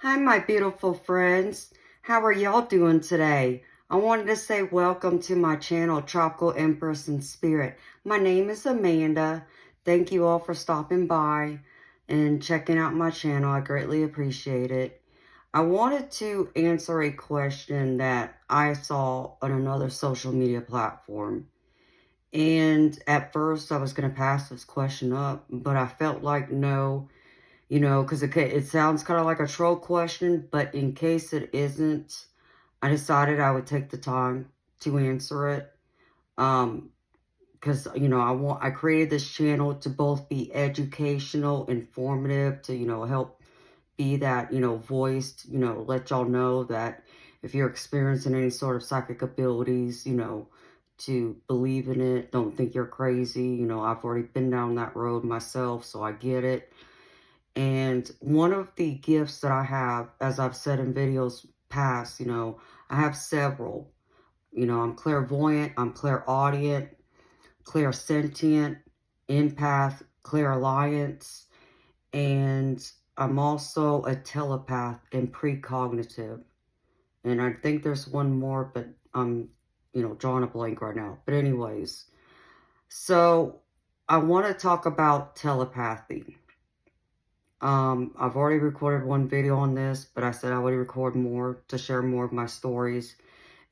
Hi, my beautiful friends. How are y'all doing today? I wanted to say welcome to my channel, Tropical Empress in Spirit. My name is Amanda. Thank you all for stopping by and checking out my channel. I greatly appreciate it. I wanted to answer a question that I saw on another social media platform. And at first, I was going to pass this question up, but I felt like no. Because it sounds kind of like a troll question, but in case it isn't, I decided I would take the time to answer it. Because, I created this channel to both be educational, informative, to, help be that, voice, let y'all know that if you're experiencing any sort of psychic abilities, to believe in it, don't think you're crazy. I've already been down that road myself, so I get it. And one of the gifts that I have, as I've said in videos past, I have several. I'm clairvoyant, I'm clairaudient, clairsentient, empath, clairalliance, and I'm also a telepath and precognitive. And I think there's one more, but I'm, drawing a blank right now. But anyways, so I want to talk about telepathy. I've already recorded one video on this, but I said I would record more to share more of my stories.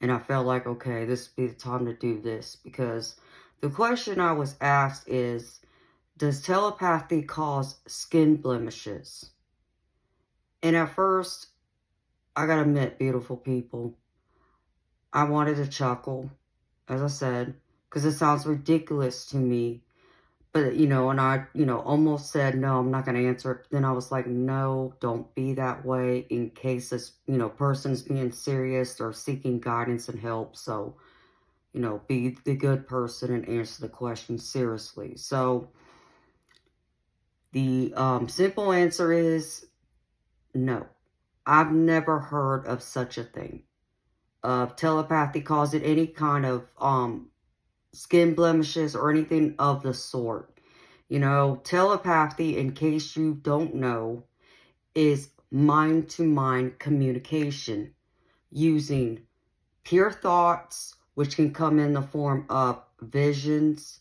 And I felt like, okay, this would be the time to do this. Because the question I was asked is, does telepathy cause skin blemishes? And at first, I gotta admit, beautiful people, I wanted to chuckle, as I said, because it sounds ridiculous to me. But, and I, almost said, no, I'm not going to answer it. Then I was like, no, don't be that way in case this, person's being serious or seeking guidance and help. So, be the good person and answer the question seriously. So, the simple answer is no. I've never heard of such a thing. Of telepathy causing any kind of skin blemishes or anything of the sort. Telepathy, in case you don't know, is mind-to-mind communication using pure thoughts, which can come in the form of visions,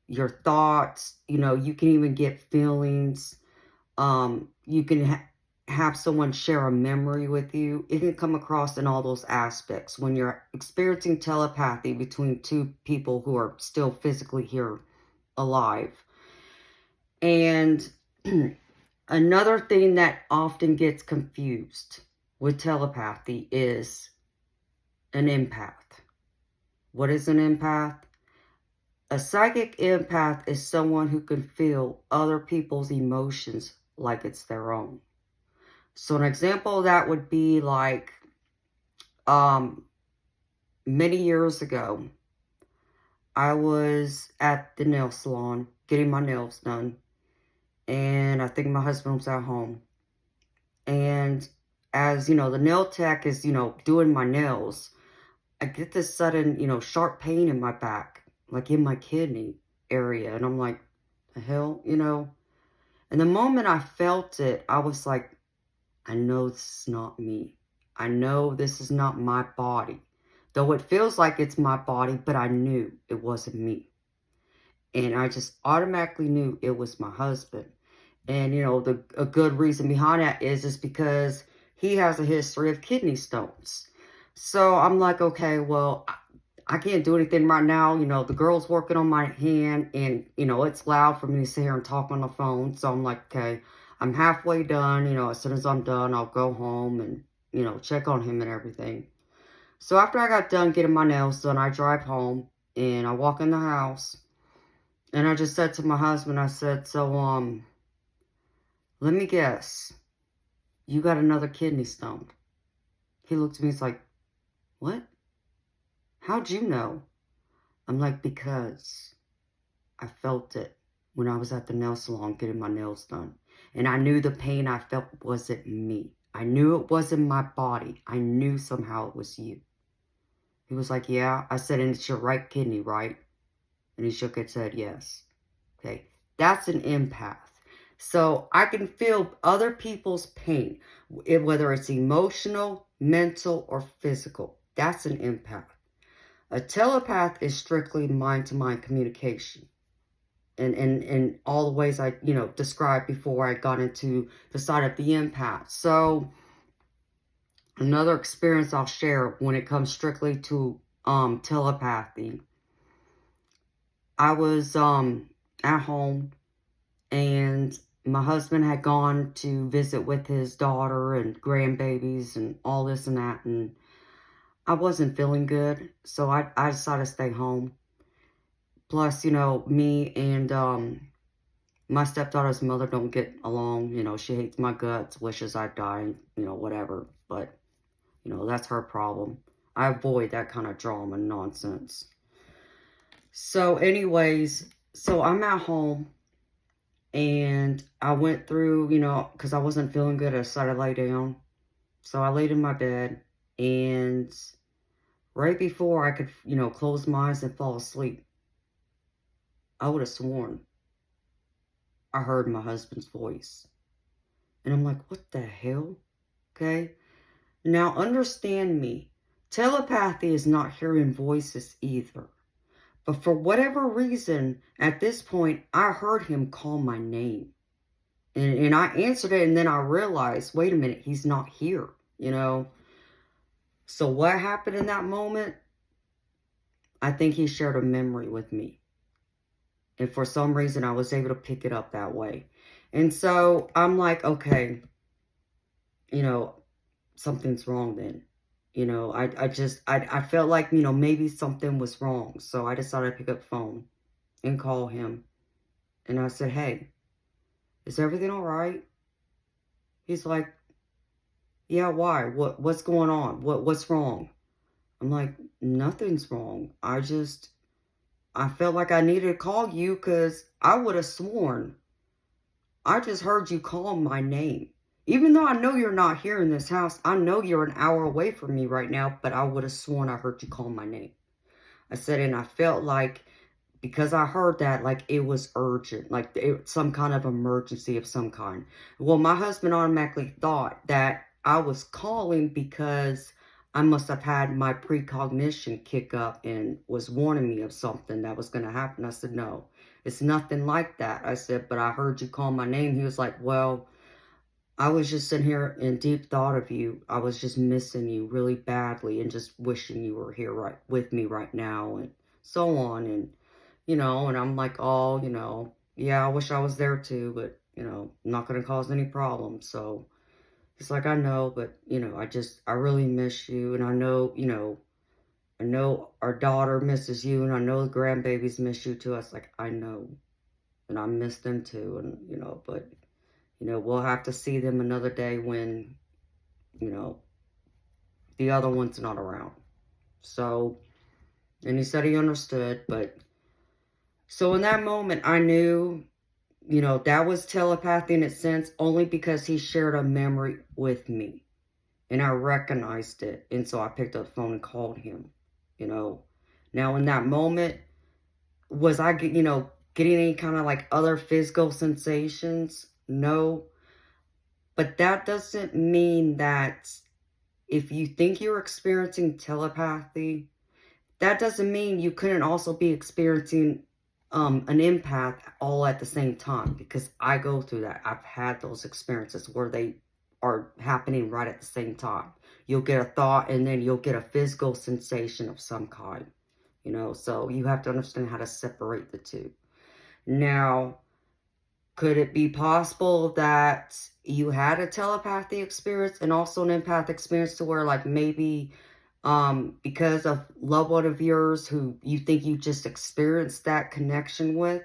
your thoughts, you can even get feelings. You can have someone share a memory with you. It can come across in all those aspects when you're experiencing telepathy between two people who are still physically here alive. And another thing that often gets confused with telepathy is an empath. What is an empath? A psychic empath is someone who can feel other people's emotions like it's their own. So an example of that would be like many years ago, I was at the nail salon getting my nails done. And I think my husband was at home. And as, the nail tech is, doing my nails, I get this sudden, sharp pain in my back, like in my kidney area. And I'm like, the hell, And the moment I felt it, I was like, I know this is not me. I know this is not my body. Though it feels like it's my body, but I knew it wasn't me. And I just automatically knew it was my husband. And, a good reason behind that is because he has a history of kidney stones. So I'm like, okay, well, I can't do anything right now. The girl's working on my hand and, it's loud for me to sit here and talk on the phone. So I'm like, okay, I'm halfway done. As soon as I'm done, I'll go home and, check on him and everything. So after I got done getting my nails done, I drive home and I walk in the house and I just said to my husband, I said, so, let me guess, you got another kidney stone. He looked at me, he's like, what? How'd you know? I'm like, because I felt it when I was at the nail salon getting my nails done. And I knew the pain I felt wasn't me. I knew it wasn't my body. I knew somehow it was you. He was like, yeah. I said, and it's your right kidney, right? And he shook his head, yes. Okay, that's an empath. So I can feel other people's pain, whether it's emotional, mental, or physical. That's an empath. A telepath is strictly mind-to-mind communication. In all the ways I, described before I got into the side of the empath. So another experience I'll share when it comes strictly to telepathy. I was at home, and my husband had gone to visit with his daughter and grandbabies and all this and that, and I wasn't feeling good, so I decided to stay home. Plus, me and my stepdaughter's mother don't get along. She hates my guts, wishes I'd die, whatever. But, that's her problem. I avoid that kind of drama and nonsense. So anyways, so I'm at home, and I went through, because I wasn't feeling good, I decided to lay down. So I laid in my bed, and right before I could, close my eyes and fall asleep, I would have sworn I heard my husband's voice. And I'm like, what the hell? Okay. Now understand me. Telepathy is not hearing voices either. But for whatever reason, at this point, I heard him call my name. And I answered it, and then I realized, wait a minute, he's not here, So what happened in that moment? I think he shared a memory with me. And for some reason, I was able to pick it up that way. And so I'm like, okay, something's wrong then. I felt like, maybe something was wrong. So I decided to pick up the phone and call him. And I said, hey, is everything all right? He's like, yeah, why? What's going on? What's wrong? I'm like, nothing's wrong. I felt like I needed to call you because I would have sworn I just heard you call my name. Even though I know you're not here in this house, I know you're an hour away from me right now, but I would have sworn I heard you call my name. I said, and I felt like, because I heard that, like it was urgent, like some kind of emergency of some kind. Well, my husband automatically thought that I was calling because I must have had my precognition kick up and was warning me of something that was going to happen. I said, no, it's nothing like that. I said, but I heard you call my name. He was like, well, I was just sitting here in deep thought of you. I was just missing you really badly and just wishing you were here right with me right now, and so on. And, and I'm like, oh, yeah, I wish I was there too, but, I'm not going to cause any problems. So he's like, I know, but, I really miss you. And I know our daughter misses you, and I know the grandbabies miss you too. I was like, I know, and I miss them too. And, but we'll have to see them another day when, the other one's not around. So, and he said he understood, but, so in that moment, I knew, that was telepathy in a sense, only because he shared a memory with me. And I recognized it. And so I picked up the phone and called him, Now, in that moment, was I, getting any kind of like other physical sensations? No. But that doesn't mean that if you think you're experiencing telepathy, that doesn't mean you couldn't also be experiencing an empath all at the same time, because I go through that. I've had those experiences where they are happening right at the same time. You'll get a thought, and then you'll get a physical sensation of some kind, so you have to understand how to separate the two. Now, could it be possible that you had a telepathy experience and also an empath experience, to where like maybe because of loved one of yours who you think you just experienced that connection with,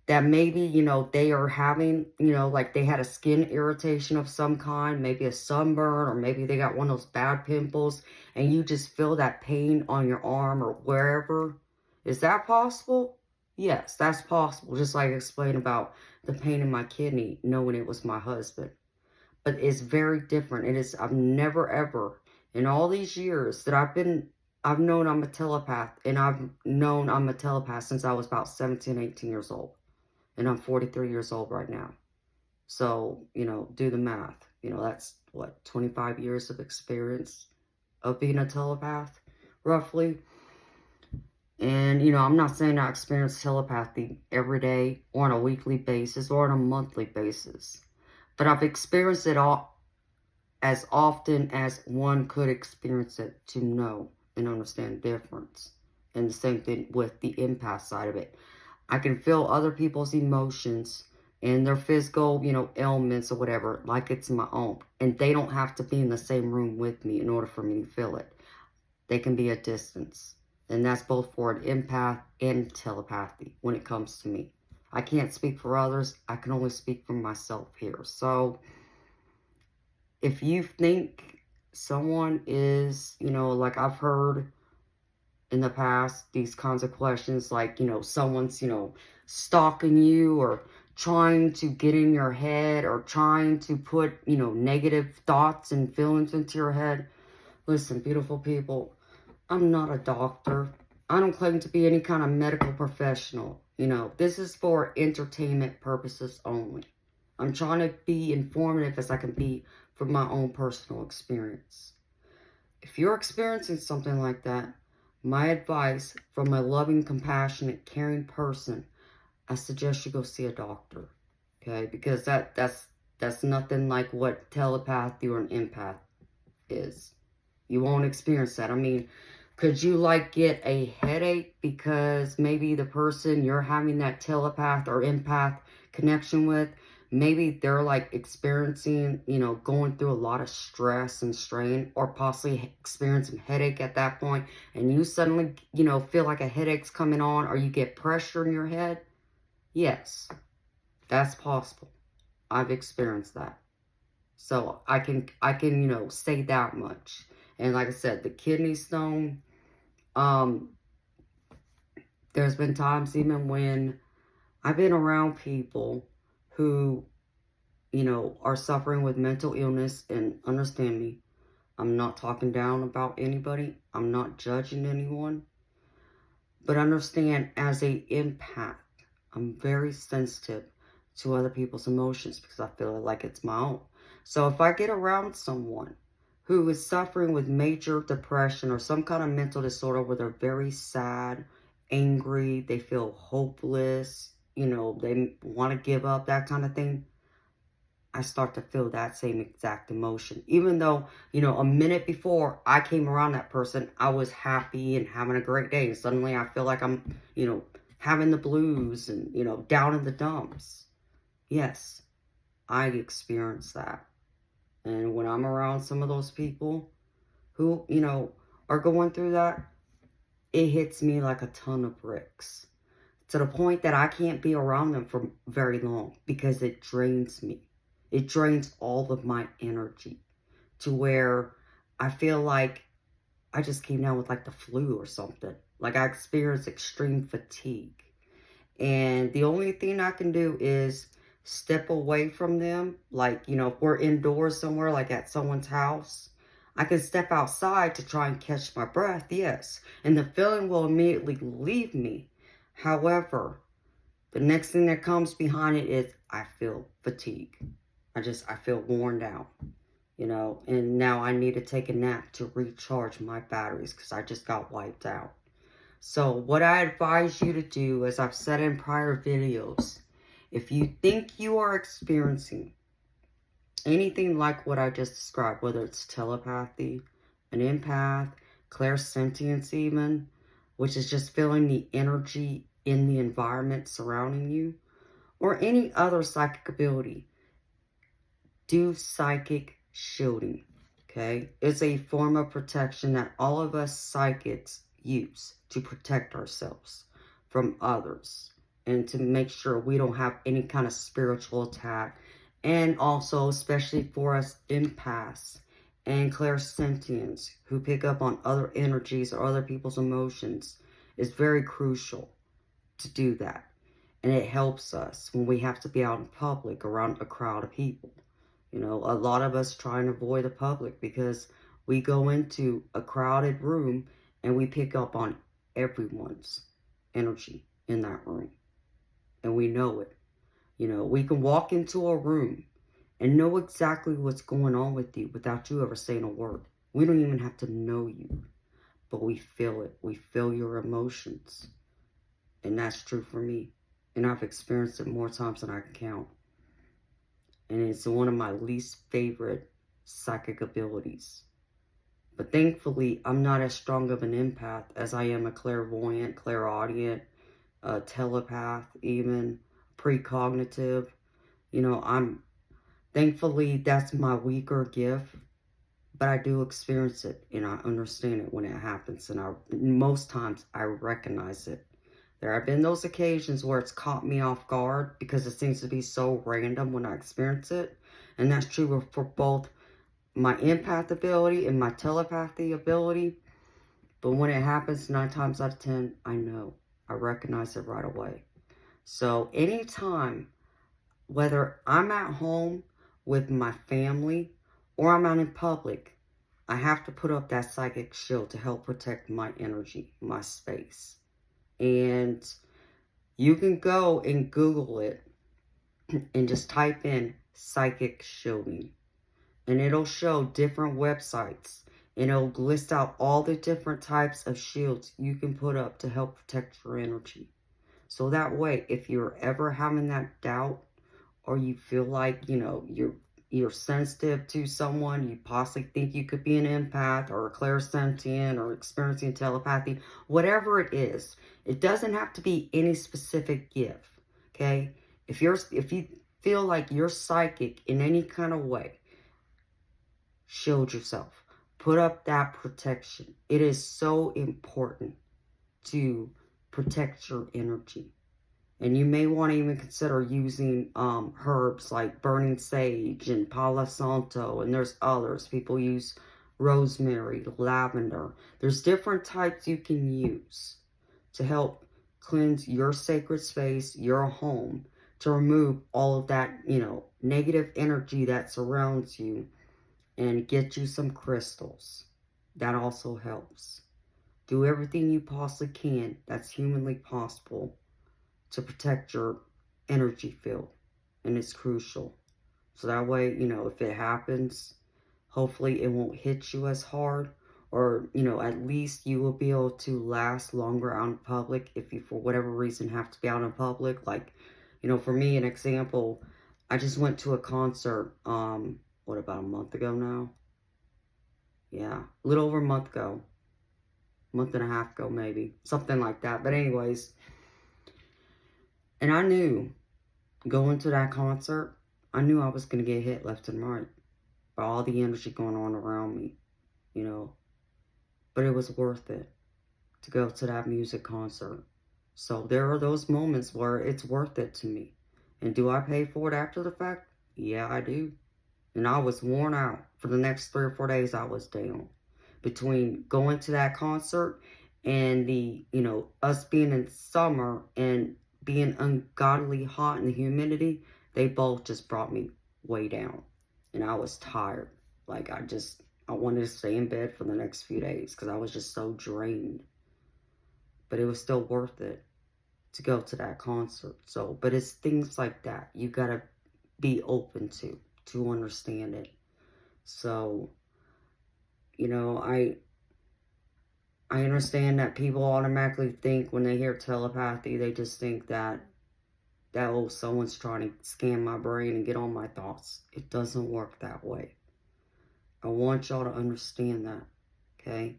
that maybe, they are having, like they had a skin irritation of some kind, maybe a sunburn, or maybe they got one of those bad pimples, and you just feel that pain on your arm or wherever? Is that possible? Yes, that's possible. Just like I explained about the pain in my kidney, knowing it was my husband. But it's very different. I've never ever, in all these years that I've known I'm a telepath, and I've known I'm a telepath since I was about 17, 18 years old. And I'm 43 years old right now. So, do the math. That's what, 25 years of experience of being a telepath, roughly. And, I'm not saying I experience telepathy every day or on a weekly basis or on a monthly basis. But I've experienced it all as often as one could experience it to know and understand the difference. And the same thing with the empath side of it. I can feel other people's emotions and their physical, ailments or whatever, like it's my own. And they don't have to be in the same room with me in order for me to feel it. They can be at distance. And that's both for an empath and telepathy when it comes to me. I can't speak for others. I can only speak for myself here. So if you think someone is, like I've heard in the past, these kinds of questions, like, someone's, stalking you or trying to get in your head or trying to put, negative thoughts and feelings into your head. Listen, beautiful people, I'm not a doctor. I don't claim to be any kind of medical professional. This is for entertainment purposes only. I'm trying to be informative as I can be from my own personal experience. If you're experiencing something like that, my advice from a loving, compassionate, caring person, I suggest you go see a doctor. Okay? Because that's nothing like what telepathy or an empath is. You won't experience that. I mean, could you get a headache because maybe the person you're having that telepath or empath connection with, maybe they're experiencing, going through a lot of stress and strain, or possibly experiencing headache at that point, and you suddenly, feel like a headache's coming on, or you get pressure in your head? Yes, that's possible. I've experienced that. So I can, say that much. And like I said, the kidney stone, there's been times even when I've been around people who, are suffering with mental illness, and understand me, I'm not talking down about anybody. I'm not judging anyone. But understand, as a empath, I'm very sensitive to other people's emotions because I feel like it's my own. So if I get around someone who is suffering with major depression or some kind of mental disorder where they're very sad, angry, they feel hopeless, they want to give up, that kind of thing, I start to feel that same exact emotion. Even though, a minute before I came around that person, I was happy and having a great day. And suddenly I feel like I'm, having the blues and, down in the dumps. Yes, I experienced that. And when I'm around some of those people who, are going through that, it hits me like a ton of bricks. To the point that I can't be around them for very long because it drains me. It drains all of my energy to where I feel like I just came down with the flu or something. Like I experienced extreme fatigue. And the only thing I can do is step away from them. If we're indoors somewhere, like at someone's house, I can step outside to try and catch my breath, yes. And the feeling will immediately leave me. However, the next thing that comes behind it is I feel fatigue. I feel worn out, and now I need to take a nap to recharge my batteries because I just got wiped out. So what I advise you to do, as I've said in prior videos, if you think you are experiencing anything like what I just described, whether it's telepathy, an empath, clairsentience even, which is just feeling the energy in the environment surrounding you, or any other psychic ability, do psychic shielding, okay? It's a form of protection that all of us psychics use to protect ourselves from others and to make sure we don't have any kind of spiritual attack. And also, especially for us empaths and clairsentients who pick up on other energies or other people's emotions, is very crucial to do that. And it helps us when we have to be out in public around a crowd of people. A lot of us try and avoid the public because we go into a crowded room and we pick up on everyone's energy in that room. And we know it. You know, we can walk into a room and know exactly what's going on with you without you ever saying a word. We don't even have to know you, but we feel it. We feel your emotions. And that's true for me. And I've experienced it more times than I can count. And it's one of my least favorite psychic abilities. But thankfully, I'm not as strong of an empath as I am a clairvoyant, clairaudient, a telepath, even precognitive. You know, thankfully, that's my weaker gift, but I do experience it and I understand it when it happens. And most times I recognize it. There have been those occasions where it's caught me off guard because it seems to be so random when I experience it. And that's true for both my empath ability and my telepathy ability. But when it happens 9 times out of 10, I know. I recognize it right away. So anytime, whether I'm at home with my family or I'm out in public, I have to put up that psychic shield to help protect my energy, my space. And you can go and Google it and just type in psychic shielding. And it'll show different websites. And it'll list out all the different types of shields you can put up to help protect your energy. So that way, if you're ever having that doubt, or you feel like, you know, you're sensitive to someone, you possibly think you could be an empath or a clairsentient or experiencing telepathy, whatever it is, it doesn't have to be any specific gift, okay? If you feel like you're psychic in any kind of way, shield yourself. Put up that protection. It is so important to protect your energy. And you may want to even consider using herbs like burning sage and Palo Santo. And there's others. People use rosemary, lavender. There's different types you can use to help cleanse your sacred space, your home, to remove all of that, you know, negative energy that surrounds you and get you some crystals. That also helps. Do everything you possibly can that's humanly possible to protect your energy field, and it's crucial. So that way, you know, if it happens, hopefully it won't hit you as hard, or, you know, at least you will be able to last longer out in public if you, for whatever reason, have to be out in public. Like, you know, for me, an example, I just went to a concert, what, about a month ago now? Yeah, a little over a month ago. Month and a half ago, maybe. Something like that. But anyways, and I knew going to that concert, I knew I was going to get hit left and right by all the energy going on around me, you know. But it was worth it to go to that music concert. So there are those moments where it's worth it to me. And do I pay for it after the fact? Yeah, I do. And I was worn out. For the next 3 or 4 days, I was down. Between going to that concert and the, you know, us being in summer and being ungodly hot in the humidity, they both just brought me way down. And I was tired. Like, I wanted to stay in bed for the next few days because I was just so drained. But it was still worth it to go to that concert. So, but it's things like that you gotta be open to understand it. So, you know, I understand that people automatically think when they hear telepathy, they just think that oh, someone's trying to scan my brain and get on my thoughts. It doesn't work that way. I want y'all to understand that, okay?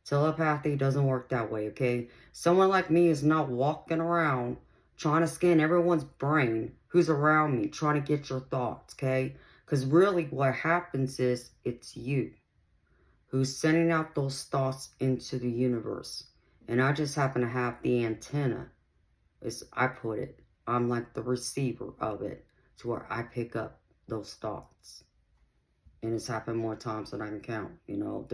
Telepathy doesn't work that way, okay? Someone like me is not walking around trying to scan everyone's brain who's around me, trying to get your thoughts, okay? Because really what happens is it's you who's sending out those thoughts into the universe. And I just happen to have the antenna, as I put it. I'm like the receiver of it, to where I pick up those thoughts. And it's happened more times than I can count. You know,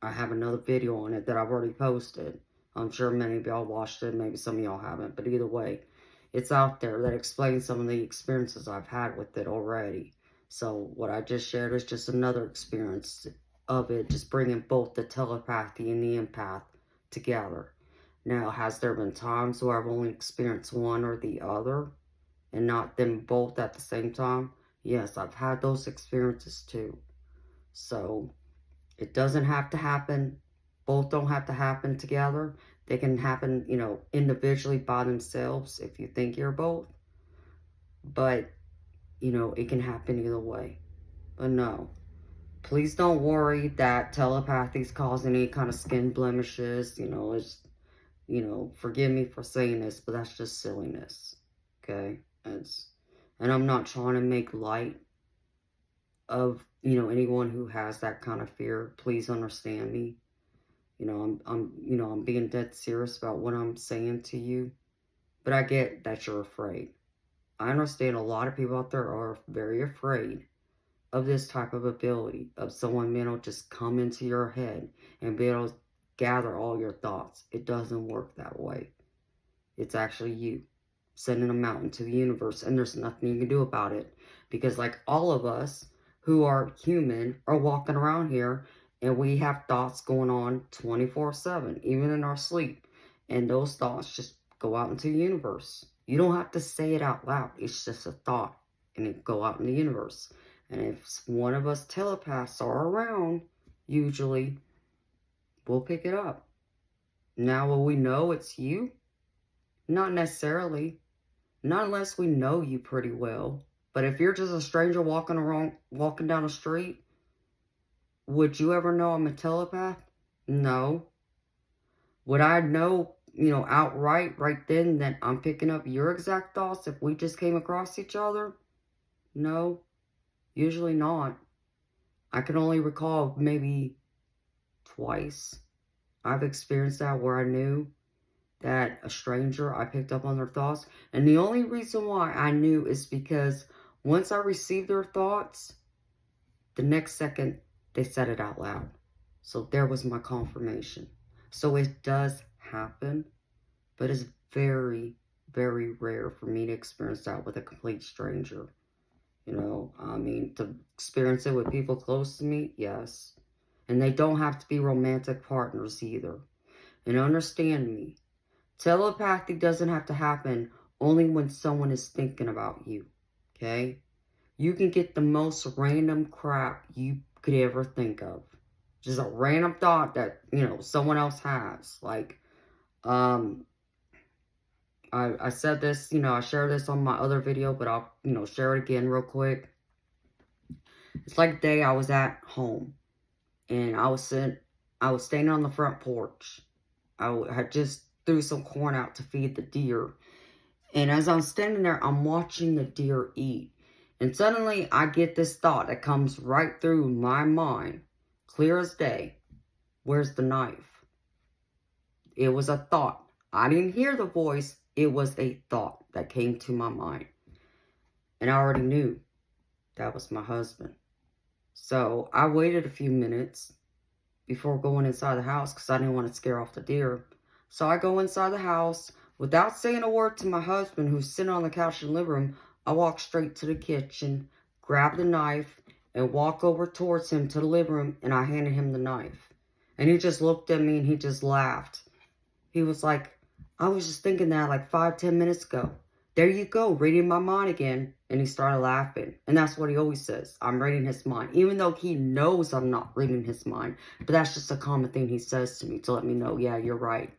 I have another video on it that I've already posted. I'm sure many of y'all watched it, maybe some of y'all haven't. But either way, it's out there that explains some of the experiences I've had with it already. So what I just shared is just another experience of it, just bringing both the telepathy and the empath together. Now, has there been times where I've only experienced one or the other? and not them both at the same time. Yes, I've had those experiences too. So it doesn't have to happen. Both don't have to happen together. They can happen, individually by themselves if you think you're both. But, it can happen either way. But no. Please don't worry that telepathy is causing any kind of skin blemishes. Forgive me for saying this, but that's just silliness. Okay? And I'm not trying to make light of, anyone who has that kind of fear. Please understand me. I'm being dead serious about what I'm saying to you. But I get that you're afraid. I understand a lot of people out there are very afraid of this type of ability, of someone being able to just come into your head and be able to gather all your thoughts. It doesn't work that way. It's actually you sending them out into the universe, and there's nothing you can do about it. Because like all of us who are human are walking around here, and we have thoughts going on 24/7, even in our sleep. And those thoughts just go out into the universe. You don't have to say it out loud. It's just a thought, and it go out in the universe. And if one of us telepaths are around, usually, we'll pick it up. Now, will we know it's you? Not necessarily. Not unless we know you pretty well. But if you're just a stranger walking down the street, would you ever know I'm a telepath? No. Would I know, outright right then that I'm picking up your exact thoughts if we just came across each other? No. Usually not. I can only recall maybe twice I've experienced that where I knew that a stranger, I picked up on their thoughts. And the only reason why I knew is because once I received their thoughts, the next second they said it out loud. So there was my confirmation. So it does happen, but it's very, very rare for me to experience that with a complete stranger. To experience it with people close to me, yes. And they don't have to be romantic partners either. And understand me, telepathy doesn't have to happen only when someone is thinking about you, okay? You can get the most random crap you could ever think of. Just a random thought that, someone else has. Like, I said this, I shared this on my other video, but I'll, share it again real quick. It's like a day I was at home, and I was standing on the front porch. I had just threw some corn out to feed the deer. And as I'm standing there, I'm watching the deer eat. And suddenly I get this thought that comes right through my mind, clear as day. Where's the knife? It was a thought. I didn't hear the voice. It was a thought that came to my mind. And I already knew that was my husband. So I waited a few minutes before going inside the house because I didn't want to scare off the deer. So I go inside the house. Without saying a word to my husband, who's sitting on the couch in the living room, I walk straight to the kitchen, grab the knife, and walk over towards him to the living room, and I handed him the knife. And he just looked at me, and he just laughed. He was like, I was just thinking that like 5-10 minutes ago. There you go, reading my mind again. And he started laughing. And that's what he always says. I'm reading his mind. Even though he knows I'm not reading his mind. But that's just a common thing he says to me to let me know, yeah, you're right.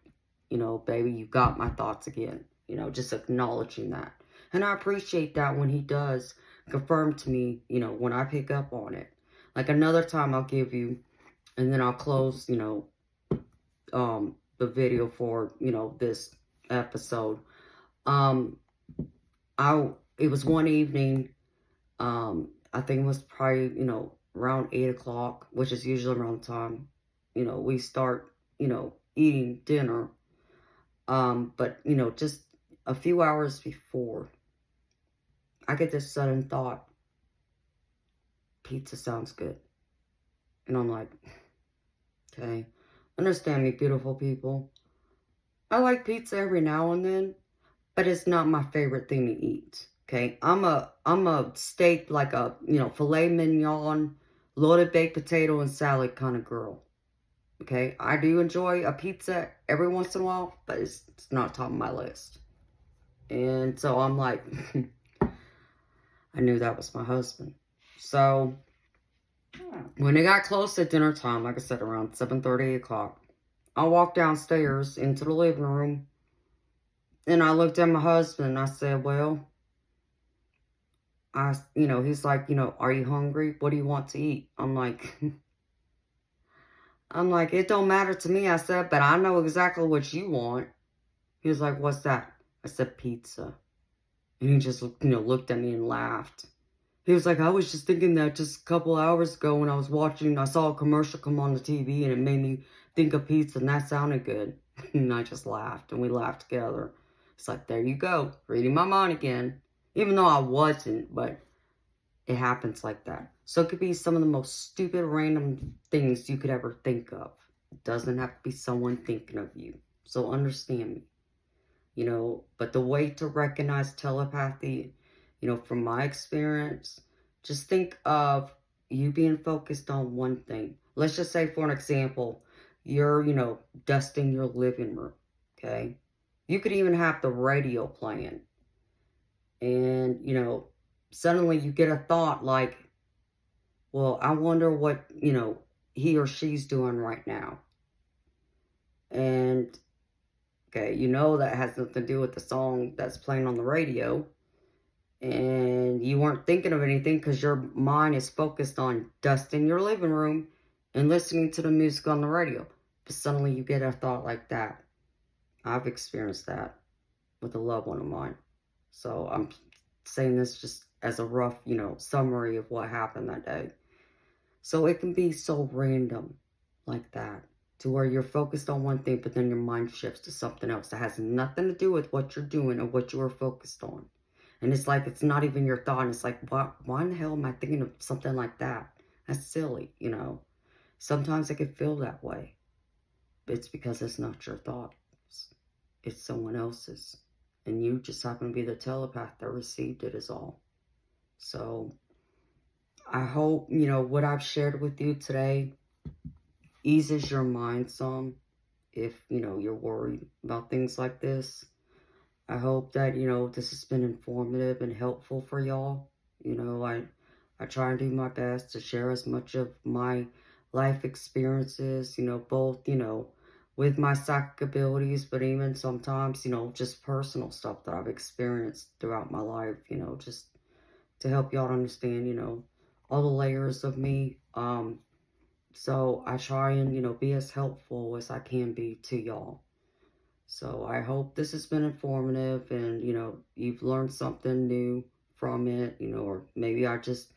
Baby, you got my thoughts again. Just acknowledging that. And I appreciate that when he does confirm to me, when I pick up on it. Like another time I'll give you, and then I'll close, the video for, this episode. It was one evening, I think it was probably, around 8 o'clock, which is usually around the time, we start, eating dinner. But, just a few hours before, I get this sudden thought, pizza sounds good. And I'm like, okay, understand me, beautiful people. I like pizza every now and then, but it's not my favorite thing to eat. Okay, I'm a steak, like a, filet mignon, loaded baked potato and salad kind of girl. Okay, I do enjoy a pizza every once in a while, but it's not top of my list. And so I'm like, I knew that was my husband. So when it got close to dinner time, like I said, around 7:30, 8 o'clock, I walked downstairs into the living room, and I looked at my husband and I said, well, he's like, are you hungry? What do you want to eat? I'm like, it don't matter to me. I said, but I know exactly what you want. He was like, what's that? I said, pizza. And he just, looked at me and laughed. He was like, I was just thinking that just a couple hours ago when I saw a commercial come on the TV and it made me think of pizza and that sounded good. And I just laughed and we laughed together. It's like, there you go, reading my mind again. Even though I wasn't, but it happens like that. So it could be some of the most stupid, random things you could ever think of. It doesn't have to be someone thinking of you. So understand me. But the way to recognize telepathy, from my experience, just think of you being focused on one thing. Let's just say, for an example, you're, dusting your living room, okay? You could even have the radio playing. And, suddenly you get a thought like, well, I wonder what, he or she's doing right now. And okay, that has nothing to do with the song that's playing on the radio. And you weren't thinking of anything because your mind is focused on dusting your living room and listening to the music on the radio. But suddenly you get a thought like that. I've experienced that with a loved one of mine. So I'm saying this just as a rough, summary of what happened that day. So it can be so random like that, to where you're focused on one thing, but then your mind shifts to something else that has nothing to do with what you're doing or what you are focused on. And it's like, it's not even your thought. And it's like, why in the hell am I thinking of something like that? That's silly, Sometimes it can feel that way. But it's because it's not your thought. It's someone else's. And you just happen to be the telepath that received it is all. So I hope, what I've shared with you today eases your mind some if, you're worried about things like this. I hope that, this has been informative and helpful for y'all. I try and do my best to share as much of my life experiences, both, with my psychic abilities, but even sometimes, just personal stuff that I've experienced throughout my life, just to help y'all understand, all the layers of me. So I try and, be as helpful as I can be to y'all. So I hope this has been informative and, you've learned something new from it, or maybe there's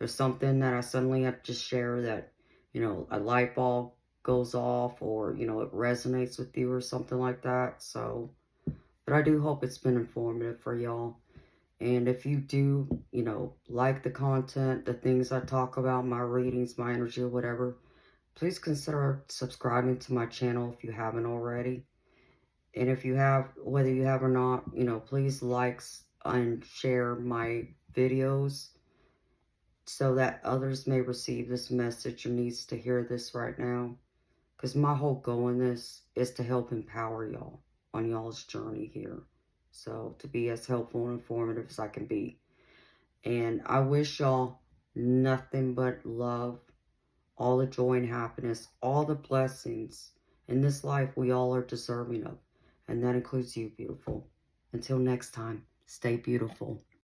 something that I suddenly have to share that, a light bulb goes off or, it resonates with you or something like that. So, but I do hope it's been informative for y'all. And if you do, like the content, the things I talk about, my readings, my energy, or whatever, please consider subscribing to my channel if you haven't already. And if you have, whether you have or not, please like and share my videos so that others may receive this message or needs to hear this right now. Because my whole goal in this is to help empower y'all on y'all's journey here. So to be as helpful and informative as I can be. And I wish y'all nothing but love, all the joy and happiness, all the blessings in this life we all are deserving of. And that includes you, beautiful. Until next time, stay beautiful.